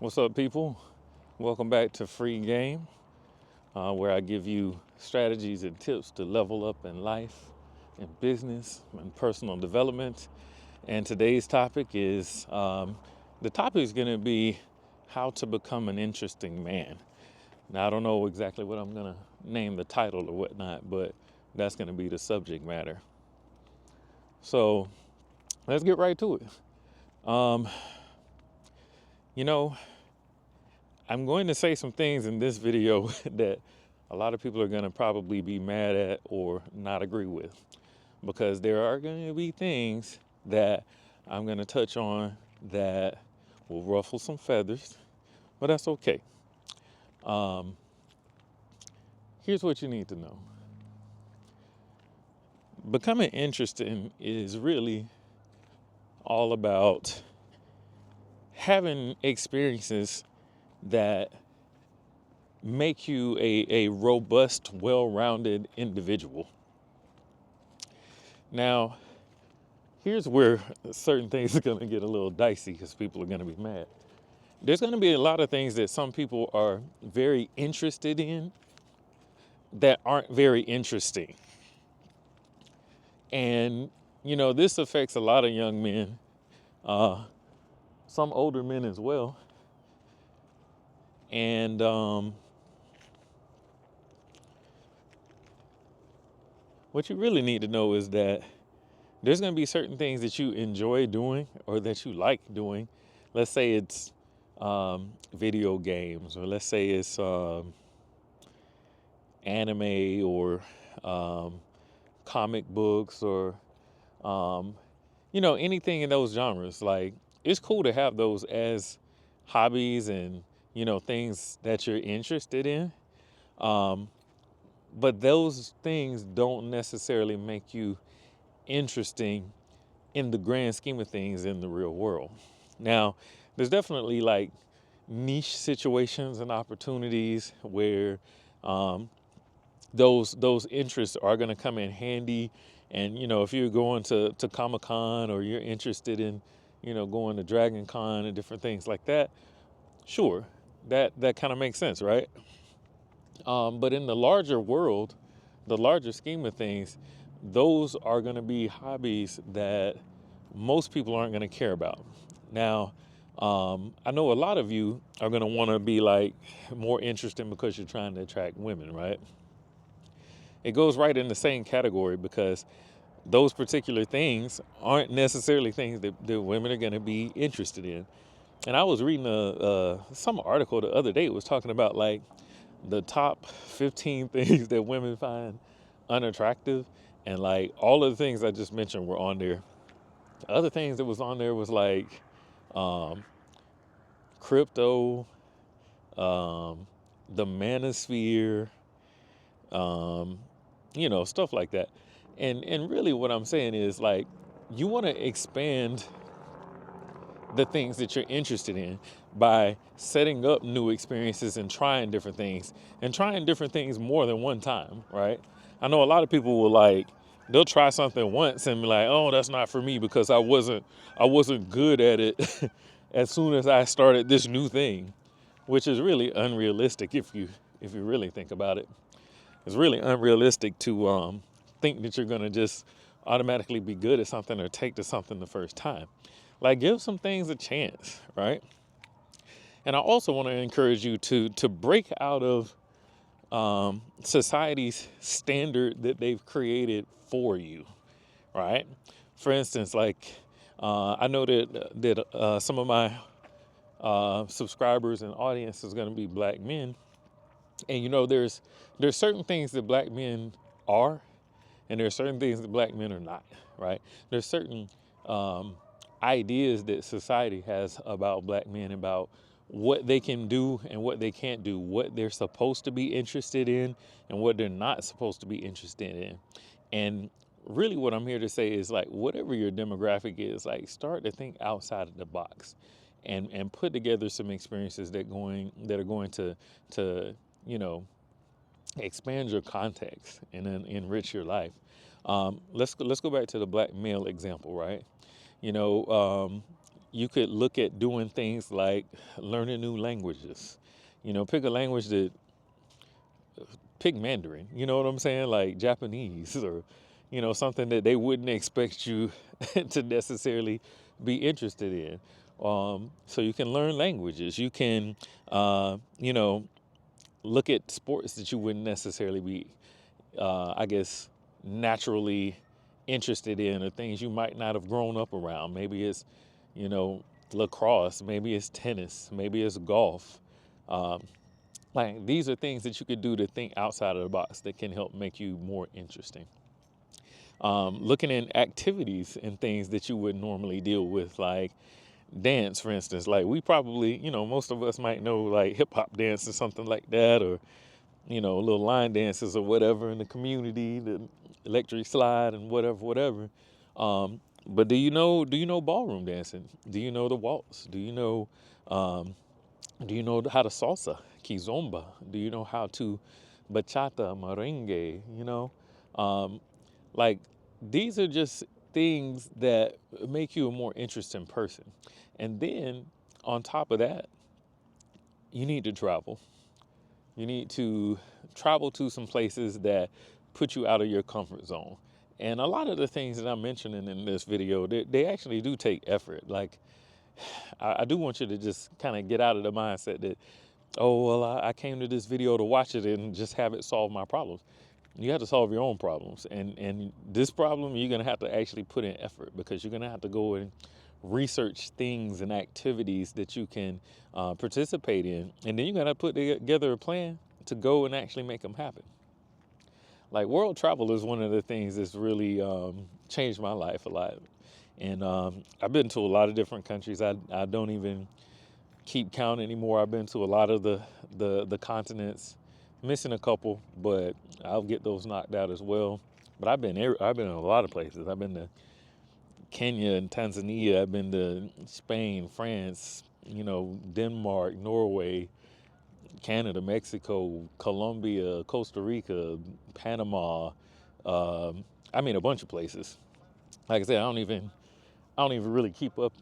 What's up, people? Welcome back to Free Game, where I give you strategies and tips to level up in life, in business, and personal development. And today's topic is the topic is going to be how to become an interesting man. Now, I don't know exactly what I'm going to name the title or whatnot, but that's going to be the subject matter. So let's get right to it. Um, you know, I'm going to say some things in this video that a lot of people are going to probably be mad at or not agree with, because there are going to be things that I'm going to touch on that will ruffle some feathers, but that's okay. Um, Here's what you need to know. Becoming interesting is really all about having experiences that make you a robust, well-rounded individual. Now, here's where certain things are going to get a little dicey because people are going to be mad. There's going to be a lot of things that some people are very interested in that aren't very interesting. And, this affects a lot of young men, some older men as well. And what you really need to know is that there's going to be certain things that you enjoy doing or that you like doing. Let's say it's video games, or let's say it's anime, or comic books, or anything in those genres. Like, it's cool to have those as hobbies and things that you're interested in, but those things don't necessarily make you interesting in the grand scheme of things in the real world. Now, there's definitely like niche situations and opportunities where those interests are going to come in handy. And if you're going to Comic-Con, or you're interested in going to Dragon Con and different things like that, sure, that kind of makes sense, right? But in the larger world, the larger scheme of things, those are going to be hobbies that most people aren't going to care about. Now, I know a lot of you are going to want to be like more interesting because you're trying to attract women, right? It goes right in the same category, because those particular things aren't necessarily things that women are going to be interested in. And I was reading some article the other day. It was talking about like the top 15 things that women find unattractive, and like all of the things I just mentioned were on there. The other things that was on there was like um, crypto, the manosphere, stuff like that. And really what I'm saying is, like, you want to expand the things that you're interested in by setting up new experiences and trying different things more than one time, right? I know a lot of people will, like, they'll try something once and be like, oh, that's not for me because I wasn't good at it as soon as I started this new thing, which is really unrealistic if you really think about it. It's really unrealistic to think that you're gonna just automatically be good at something or take to something the first time. Like, give some things a chance, right? And I also want to encourage you to break out of society's standard that they've created for you, right? For instance, like, I know that some of my subscribers and audience is going to be black men, and there's certain things that black men are, and there's certain things that black men are not, right? There's certain um, ideas that society has about black men, about what they can do and what they can't do, what they're supposed to be interested in and what they're not supposed to be interested in. And really what I'm here to say is, like, whatever your demographic is, like, start to think outside of the box and put together some experiences that are going to you know expand your context and then enrich your life. Let's go back to the black male example, right? You know, um, You could look at doing things like learning new languages. Pick a language that pick Mandarin. You know what I'm saying? Like Japanese or, something that they wouldn't expect you to necessarily be interested in. So you can learn languages. You can, look at sports that you wouldn't necessarily be, I guess, naturally interested in, or things you might not have grown up around. Maybe it's, you know, lacrosse, maybe it's tennis, maybe it's golf. Um, like these are things that you could do to think outside of the box that can help make you more interesting. Looking at activities and things that you would normally deal with, like dance, for instance. Like we probably, most of us might know like hip hop dance or something like that, or little line dances or whatever in the community, the electric slide and whatever. But do you know ballroom dancing? Do you know the waltz? Um, do you know how to salsa, kizomba? Do you know how to bachata, merengue? Um, like these are just things that make you a more interesting person. And then on top of that, you need to travel. You need to travel to some places that put you out of your comfort zone. And a lot of the things that I'm mentioning in this video, they actually do take effort. Like, I do want you to just kind of get out of the mindset that, oh, well, I came to this video to watch it and just have it solve my problems. You have to solve your own problems. And this problem, you're going to have to actually put in effort, because you're going to have to go and research things and activities that you can participate in. And then you're going to put together a plan to go and actually make them happen. Like world travel is one of the things that's really changed my life a lot. And I've been to a lot of different countries. I don't even keep count anymore. I've been to a lot of the continents, missing a couple, but I'll get those knocked out as well. But I've been in a lot of places. I've been to Kenya and Tanzania. I've been to Spain, France, Denmark, Norway, Canada, Mexico, Colombia, Costa Rica, Panama. A bunch of places. Like I said, I don't even really keep up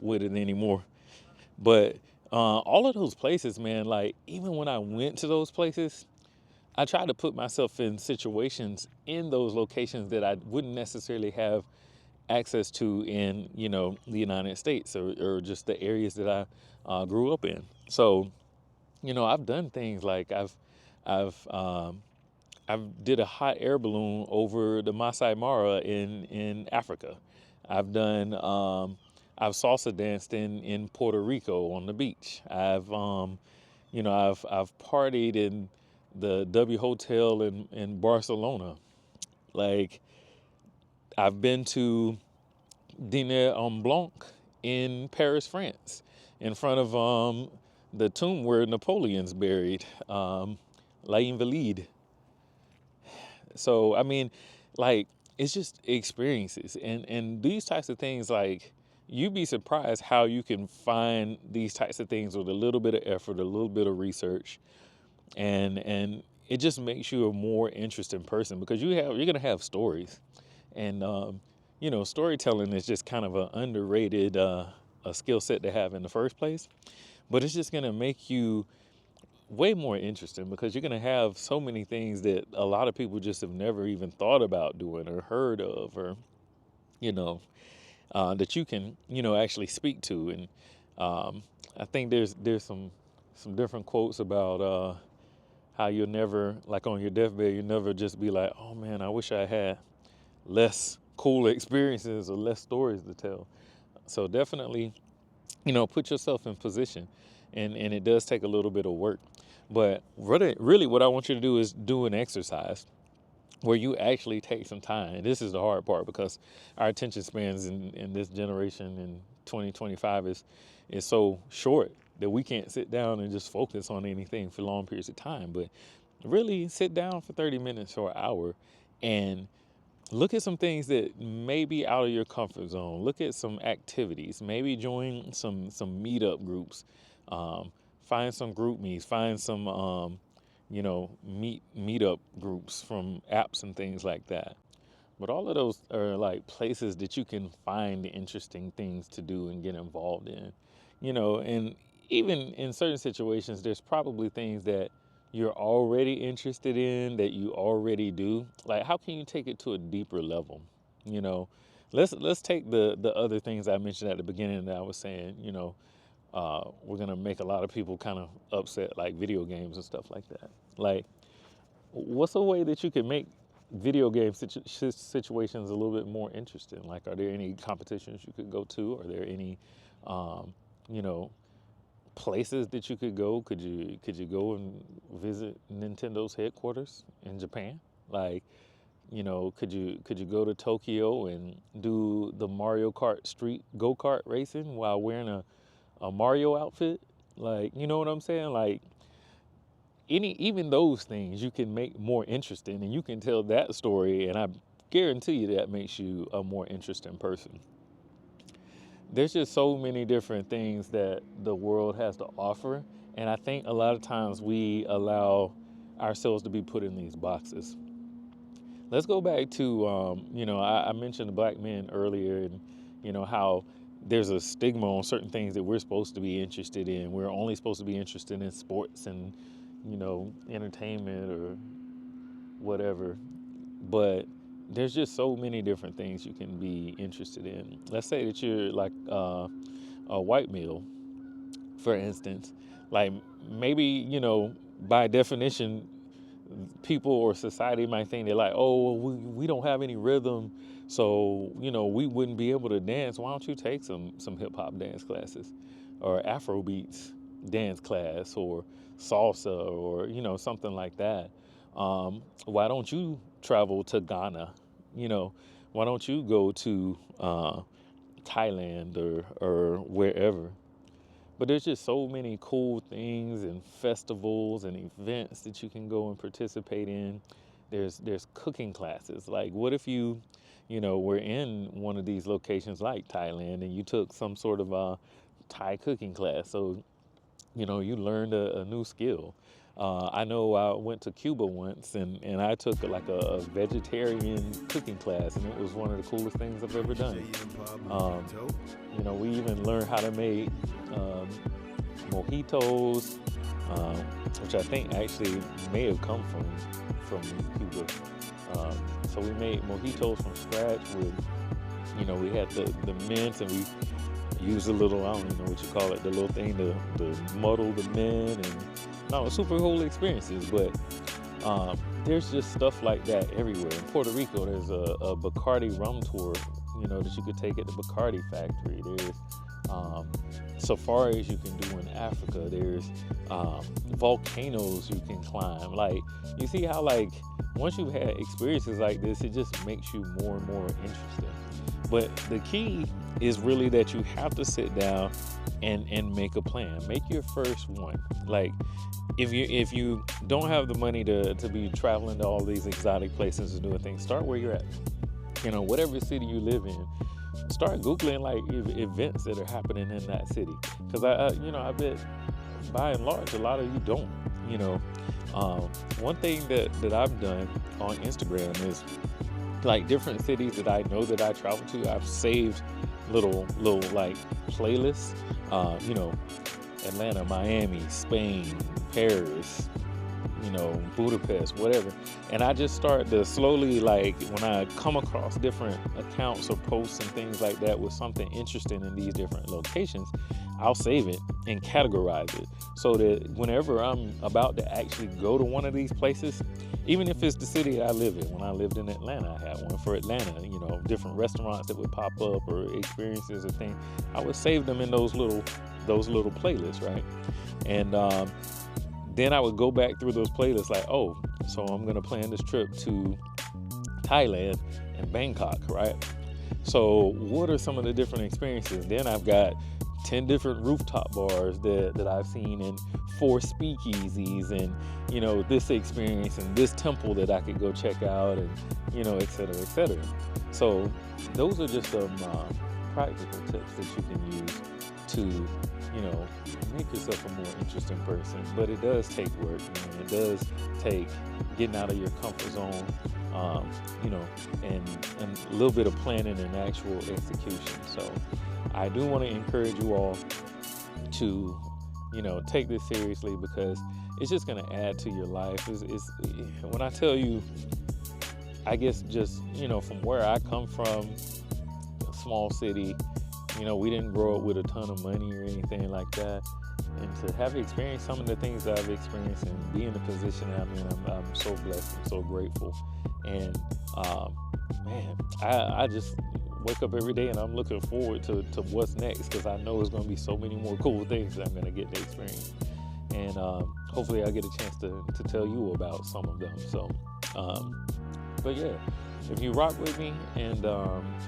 with it anymore. But all of those places, man, like even when I went to those places, I tried to put myself in situations in those locations that I wouldn't necessarily have access to in, the United States, or just the areas that I grew up in. So, I've done things like I've did a hot air balloon over the Masai Mara in Africa. I've done I've salsa danced in Puerto Rico on the beach. I've partied in the W Hotel in Barcelona. Like I've been to Dîner en Blanc in Paris, France, in front of the tomb where Napoleon's buried, La Invalides. So like it's just experiences, and these types of things. Like you'd be surprised how you can find these types of things with a little bit of effort, a little bit of research, and it just makes you a more interesting person, because you're gonna have stories, and storytelling is just kind of an underrated a skill set to have in the first place, but it's just gonna make you way more interesting, because you're going to have so many things that a lot of people just have never even thought about doing or heard of, or you know that you can actually speak to. And I think there's some different quotes about how you'll never, like on your deathbed, you'll never just be like, oh man, I wish I had less cool experiences or less stories to tell. So definitely, put yourself in position, and it does take a little bit of work. But really, what I want you to do is do an exercise where you actually take some time. And this is the hard part, because our attention spans in this generation in 2025 is so short that we can't sit down and just focus on anything for long periods of time. But really sit down for 30 minutes or an hour and look at some things that may be out of your comfort zone. Look at some activities. Maybe join some meetup groups. Find some group meets. Find some meetup groups from apps and things like that. But all of those are like places that you can find interesting things to do and get involved in, and even in certain situations, there's probably things that you're already interested in that you already do. Like, how can you take it to a deeper level? You know, let's take the other things I mentioned at the beginning that I was saying. We're gonna make a lot of people kind of upset, like video games and stuff like that. Like, what's a way that you can make video game situations a little bit more interesting? Like, are there any competitions you could go to? Are there any, um, you know, places that you could go? Could you go and visit Nintendo's headquarters in Japan? Like, could you go to Tokyo and do the Mario Kart street go-kart racing while wearing a Mario outfit? Like, you know what I'm saying? Like, even those things you can make more interesting, and you can tell that story, and I guarantee you that makes you a more interesting person. There's just so many different things that the world has to offer, and I think a lot of times we allow ourselves to be put in these boxes. Let's go back to, I mentioned black men earlier, and how there's a stigma on certain things that we're supposed to be interested in. We're only supposed to be interested in sports and entertainment or whatever. But there's just so many different things you can be interested in. Let's say that you're like a white male, for instance. Like, maybe, by definition, people or society might think they're like, oh, well, we don't have any rhythm, so we wouldn't be able to dance. Why don't you take some hip hop dance classes, or Afro beats dance class, or salsa, or something like that? Why don't you travel to Ghana? Why don't you go to Thailand or wherever? But there's just so many cool things and festivals and events that you can go and participate in. There's cooking classes. Like, what if were in one of these locations like Thailand, and you took some sort of Thai cooking class? So, you learned a new skill. I know I went to Cuba once, and I took like a vegetarian cooking class, and it was one of the coolest things I've ever done. Um, we even learned how to make um, mojitos, um, which I think actually may have come from Cuba. So we made mojitos from scratch with, we had the mint, and we used a little, I don't even know what you call it, the little thing to muddle the mint, and no, super cool experiences. But there's just stuff like that everywhere. In Puerto Rico, there's a Bacardi rum tour, that you could take at the Bacardi factory. There's safaris you can do in Africa. There's volcanoes you can climb. Like, you see how, like, once you've had experiences like this, it just makes you more and more interested. But the key is really that you have to sit down and make a plan. Make your first one. Like, if you don't have the money to be traveling to all these exotic places and doing things, start where you're at. Whatever city you live in, start Googling like events that are happening in that city. Because I bet by and large, a lot of you don't. One thing that I've done on Instagram is, like, different cities that I know that I travel to, I've saved little like playlists. Atlanta, Miami, Spain, Paris, Budapest, whatever. And I just start to slowly, like, when I come across different accounts or posts and things like that with something interesting in these different locations, I'll save it and categorize it so that whenever I'm about to actually go to one of these places, even if it's the city I live in. When I lived in Atlanta, I had one for Atlanta, different restaurants that would pop up or experiences or things. I would save them in those little playlists, right? And then I would go back through those playlists like, oh, so I'm going to plan this trip to Thailand and Bangkok, right? So what are some of the different experiences? Then I've got 10 different rooftop bars that I've seen, and 4 speakeasies, and this experience, and this temple that I could go check out, and et cetera, et cetera. So those are just some practical tips that you can use to make yourself a more interesting person. But it does take work, man. It does take getting out of your comfort zone. you know, and a little bit of planning and actual execution. So I do want to encourage you all to, you know, take this seriously, because it's just going to add to your life. When I tell you, I guess just, you know, from where I come from, a small city, you know, we didn't grow up with a ton of money or anything like that. And to have experienced some of the things that I've experienced and be in the position that I'm in, I'm so blessed. I'm so grateful. And man, I just wake up every day and I'm looking forward to what's next, because I know there's going to be so many more cool things that I'm going to get to experience. And hopefully I get a chance to tell you about some of them. So, but yeah, if you rock with me, and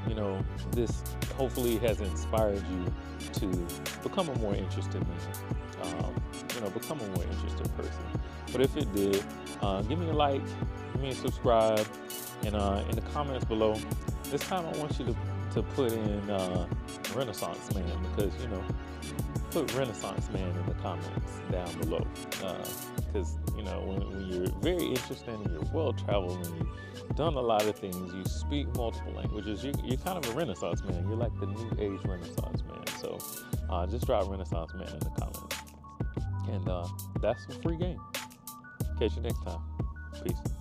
you know, this hopefully has inspired you to become a more interested man, you know, become a more interested person. But if it did, give me a like, give me a subscribe, and in the comments below, this time I want you to put in Renaissance Man, because, you know, put Renaissance Man in the comments down below, because, you know, when you're very interested and you're well traveled and you've done a lot of things, you speak multiple languages, you're kind of a Renaissance man. You're like the new age Renaissance man. So just drop Renaissance Man in the comments, and that's a free game. Catch you next time. Peace.